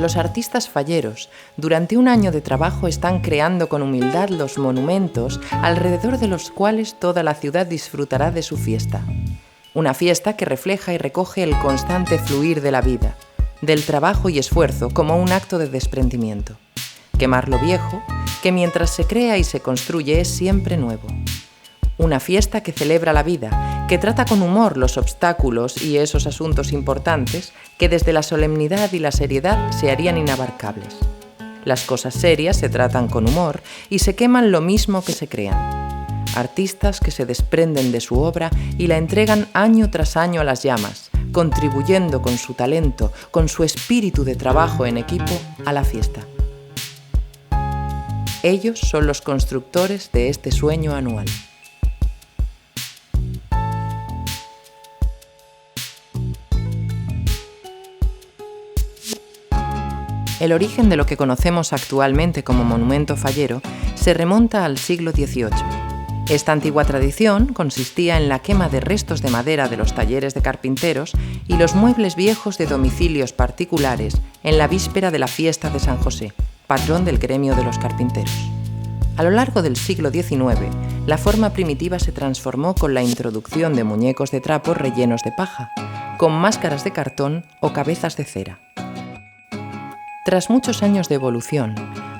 los artistas falleros, durante un año de trabajo, están creando con humildad los monumentos alrededor de los cuales toda la ciudad disfrutará de su fiesta. Una fiesta que refleja y recoge el constante fluir de la vida, del trabajo y esfuerzo como un acto de desprendimiento. Quemar lo viejo, que mientras se crea y se construye es siempre nuevo. Una fiesta que celebra la vida, que trata con humor los obstáculos y esos asuntos importantes que desde la solemnidad y la seriedad se harían inabarcables. Las cosas serias se tratan con humor y se queman lo mismo que se crean. Artistas que se desprenden de su obra y la entregan año tras año a las llamas, contribuyendo con su talento, con su espíritu de trabajo en equipo, a la fiesta. Ellos son los constructores de este sueño anual. El origen de lo que conocemos actualmente como monumento fallero se remonta al siglo XVIII. Esta antigua tradición consistía en la quema de restos de madera de los talleres de carpinteros y los muebles viejos de domicilios particulares en la víspera de la fiesta de San José, patrón del gremio de los carpinteros. A lo largo del siglo XIX, la forma primitiva se transformó con la introducción de muñecos de trapo rellenos de paja, con máscaras de cartón o cabezas de cera. Tras muchos años de evolución,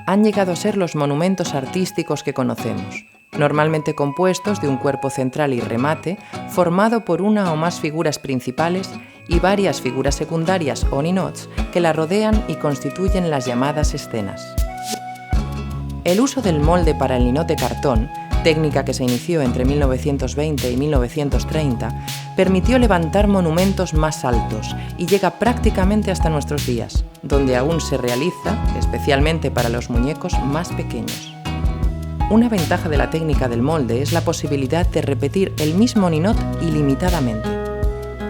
han llegado a ser los monumentos artísticos que conocemos, normalmente compuestos de un cuerpo central y remate, formado por una o más figuras principales y varias figuras secundarias o ninots que la rodean y constituyen las llamadas escenas. El uso del molde para el ninot de cartón, técnica que se inició entre 1920 y 1930, permitió levantar monumentos más altos y llega prácticamente hasta nuestros días, donde aún se realiza, especialmente para los muñecos más pequeños. Una ventaja de la técnica del molde es la posibilidad de repetir el mismo ninot ilimitadamente.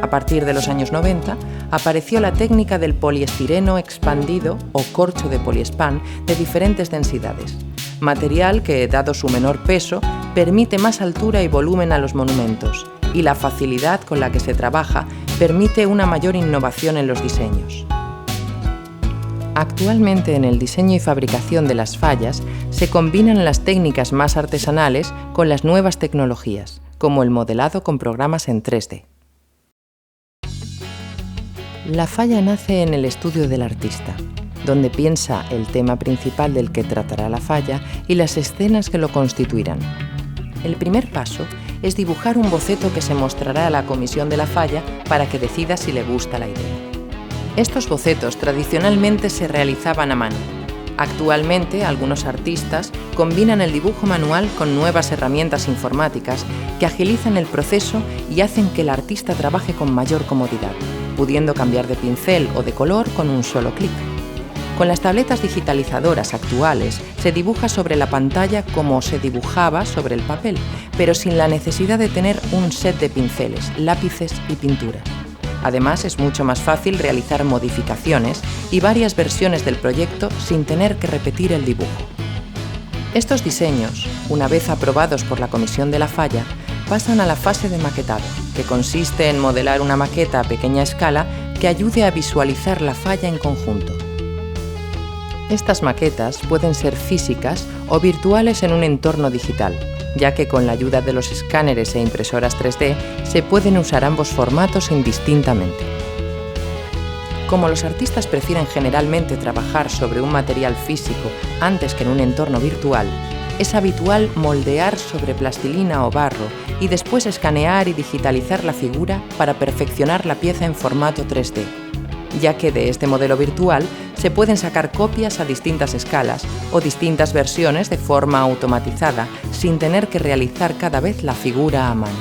A partir de los años 90, apareció la técnica del poliestireno expandido o corcho de poliespán de diferentes densidades, material que, dado su menor peso, permite más altura y volumen a los monumentos, y la facilidad con la que se trabaja permite una mayor innovación en los diseños. Actualmente en el diseño y fabricación de las fallas se combinan las técnicas más artesanales con las nuevas tecnologías, como el modelado con programas en 3D. La falla nace en el estudio del artista, donde piensa el tema principal del que tratará la falla y las escenas que lo constituirán. El primer paso es dibujar un boceto que se mostrará a la comisión de la falla para que decida si le gusta la idea. Estos bocetos tradicionalmente se realizaban a mano. Actualmente, algunos artistas combinan el dibujo manual con nuevas herramientas informáticas que agilizan el proceso y hacen que el artista trabaje con mayor comodidad, pudiendo cambiar de pincel o de color con un solo clic. Con las tabletas digitalizadoras actuales se dibuja sobre la pantalla como se dibujaba sobre el papel, pero sin la necesidad de tener un set de pinceles, lápices y pintura. Además, es mucho más fácil realizar modificaciones y varias versiones del proyecto sin tener que repetir el dibujo. Estos diseños, una vez aprobados por la comisión de la falla, pasan a la fase de maquetado, que consiste en modelar una maqueta a pequeña escala que ayude a visualizar la falla en conjunto. Estas maquetas pueden ser físicas o virtuales en un entorno digital, ya que con la ayuda de los escáneres e impresoras 3D se pueden usar ambos formatos indistintamente. Como los artistas prefieren generalmente trabajar sobre un material físico antes que en un entorno virtual, es habitual moldear sobre plastilina o barro y después escanear y digitalizar la figura para perfeccionar la pieza en formato 3D, ya que de este modelo virtual se pueden sacar copias a distintas escalas o distintas versiones de forma automatizada, sin tener que realizar cada vez la figura a mano.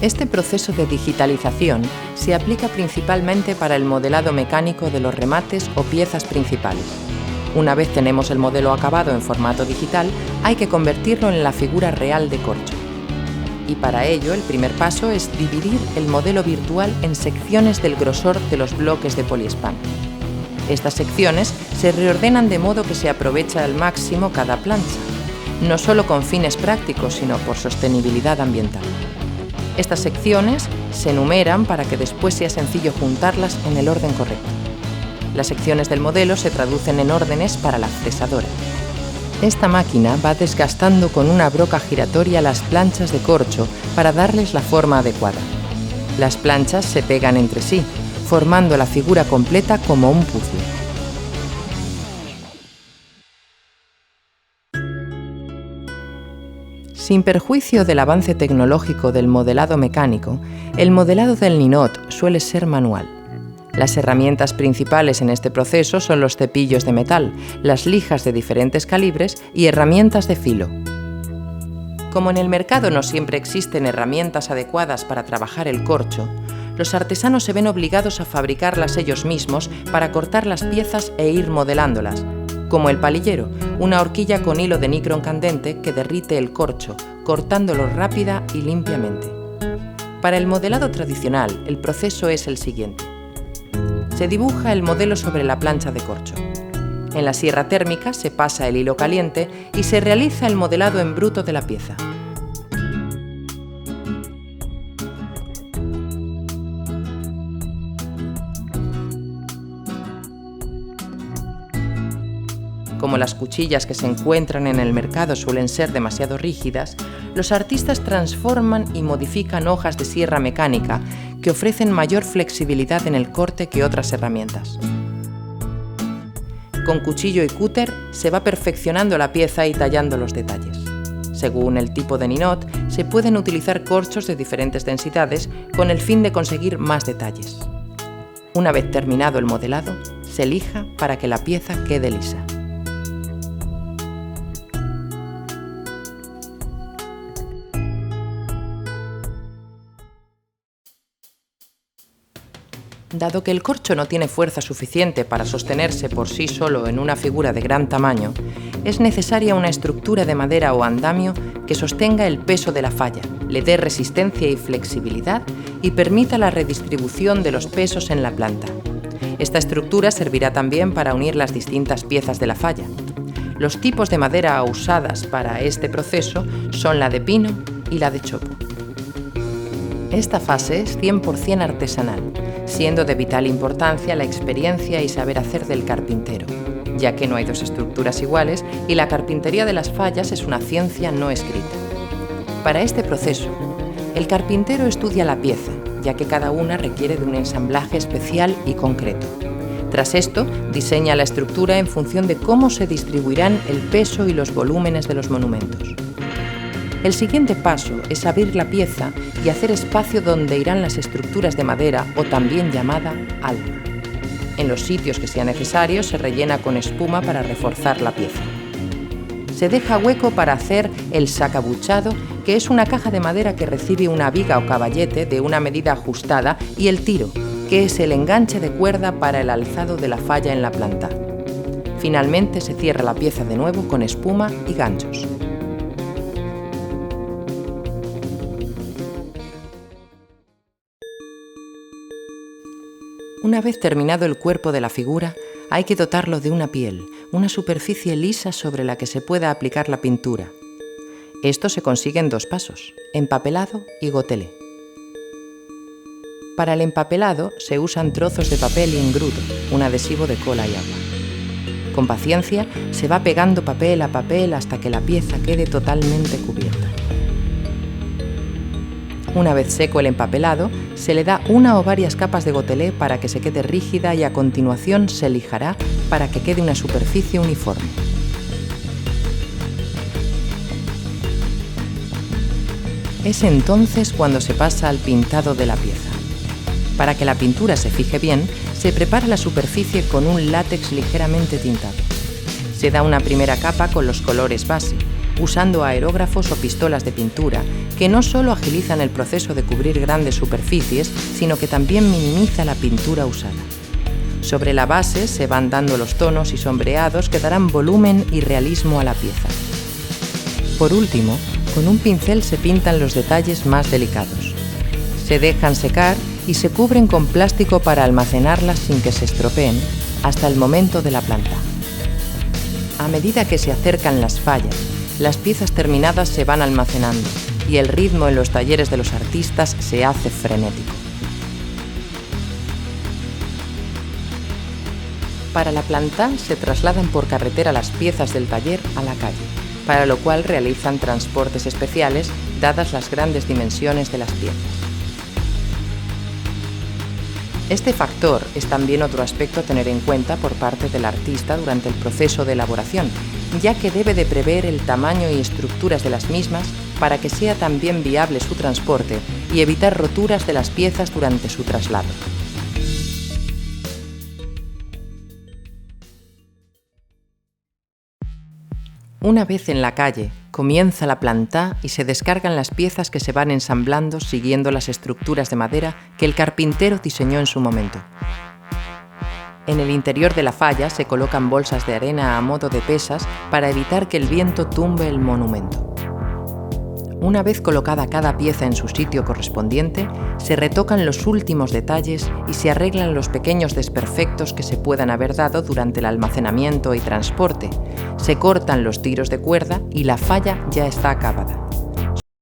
Este proceso de digitalización se aplica principalmente para el modelado mecánico de los remates o piezas principales. Una vez tenemos el modelo acabado en formato digital, hay que convertirlo en la figura real de corcho. Y para ello, el primer paso es dividir el modelo virtual en secciones del grosor de los bloques de poliespán. Estas secciones se reordenan de modo que se aprovecha al máximo cada plancha, no solo con fines prácticos, sino por sostenibilidad ambiental. Estas secciones se enumeran para que después sea sencillo juntarlas en el orden correcto. Las secciones del modelo se traducen en órdenes para la fresadora. Esta máquina va desgastando con una broca giratoria las planchas de corcho para darles la forma adecuada. Las planchas se pegan entre sí, formando la figura completa como un puzzle. Sin perjuicio del avance tecnológico del modelado mecánico, el modelado del ninot suele ser manual. Las herramientas principales en este proceso son los cepillos de metal, las lijas de diferentes calibres y herramientas de filo. Como en el mercado no siempre existen herramientas adecuadas para trabajar el corcho, los artesanos se ven obligados a fabricarlas ellos mismos para cortar las piezas e ir modelándolas, como el palillero, una horquilla con hilo de nicrón candente que derrite el corcho, cortándolo rápida y limpiamente. Para el modelado tradicional, el proceso es el siguiente. Se dibuja el modelo sobre la plancha de corcho. En la sierra térmica se pasa el hilo caliente y se realiza el modelado en bruto de la pieza. Como las cuchillas que se encuentran en el mercado suelen ser demasiado rígidas, los artistas transforman y modifican hojas de sierra mecánica que ofrecen mayor flexibilidad en el corte que otras herramientas. Con cuchillo y cúter se va perfeccionando la pieza y tallando los detalles. Según el tipo de ninot, se pueden utilizar corchos de diferentes densidades con el fin de conseguir más detalles. Una vez terminado el modelado, se lija para que la pieza quede lisa. Dado que el corcho no tiene fuerza suficiente para sostenerse por sí solo en una figura de gran tamaño, es necesaria una estructura de madera o andamio que sostenga el peso de la falla, le dé resistencia y flexibilidad y permita la redistribución de los pesos en la planta. Esta estructura servirá también para unir las distintas piezas de la falla. Los tipos de madera usadas para este proceso son la de pino y la de chopo. Esta fase es 100% artesanal, siendo de vital importancia la experiencia y saber hacer del carpintero, ya que no hay dos estructuras iguales y la carpintería de las fallas es una ciencia no escrita. Para este proceso, el carpintero estudia la pieza, ya que cada una requiere de un ensamblaje especial y concreto. Tras esto, diseña la estructura en función de cómo se distribuirán el peso y los volúmenes de los monumentos. El siguiente paso es abrir la pieza y hacer espacio donde irán las estructuras de madera o también llamada alma. En los sitios que sea necesario se rellena con espuma para reforzar la pieza. Se deja hueco para hacer el sacabuchado, que es una caja de madera que recibe una viga o caballete de una medida ajustada, y el tiro, que es el enganche de cuerda para el alzado de la falla en la planta. Finalmente se cierra la pieza de nuevo con espuma y ganchos. Una vez terminado el cuerpo de la figura, hay que dotarlo de una piel, una superficie lisa sobre la que se pueda aplicar la pintura. Esto se consigue en 2 pasos, empapelado y gotelé. Para el empapelado se usan trozos de papel y engrudo, un adhesivo de cola y agua. Con paciencia se va pegando papel a papel hasta que la pieza quede totalmente cubierta. Una vez seco el empapelado, se le da una o varias capas de gotelé para que se quede rígida y a continuación se lijará para que quede una superficie uniforme. Es entonces cuando se pasa al pintado de la pieza. Para que la pintura se fije bien, se prepara la superficie con un látex ligeramente tintado. Se da una primera capa con los colores base, usando aerógrafos o pistolas de pintura, que no solo agilizan el proceso de cubrir grandes superficies, sino que también minimiza la pintura usada. Sobre la base se van dando los tonos y sombreados que darán volumen y realismo a la pieza. Por último, con un pincel se pintan los detalles más delicados. Se dejan secar y se cubren con plástico para almacenarlas sin que se estropeen hasta el momento de la planta. A medida que se acercan las fallas, las piezas terminadas se van almacenando y el ritmo en los talleres de los artistas se hace frenético. Para la planta se trasladan por carretera las piezas del taller a la calle, para lo cual realizan transportes especiales dadas las grandes dimensiones de las piezas. Este factor es también otro aspecto a tener en cuenta por parte del artista durante el proceso de elaboración, ya que debe de prever el tamaño y estructuras de las mismas para que sea también viable su transporte y evitar roturas de las piezas durante su traslado. Una vez en la calle, comienza la planta y se descargan las piezas que se van ensamblando siguiendo las estructuras de madera que el carpintero diseñó en su momento. En el interior de la falla se colocan bolsas de arena a modo de pesas para evitar que el viento tumbe el monumento. Una vez colocada cada pieza en su sitio correspondiente, se retocan los últimos detalles y se arreglan los pequeños desperfectos que se puedan haber dado durante el almacenamiento y transporte. Se cortan los tiros de cuerda y la falla ya está acabada.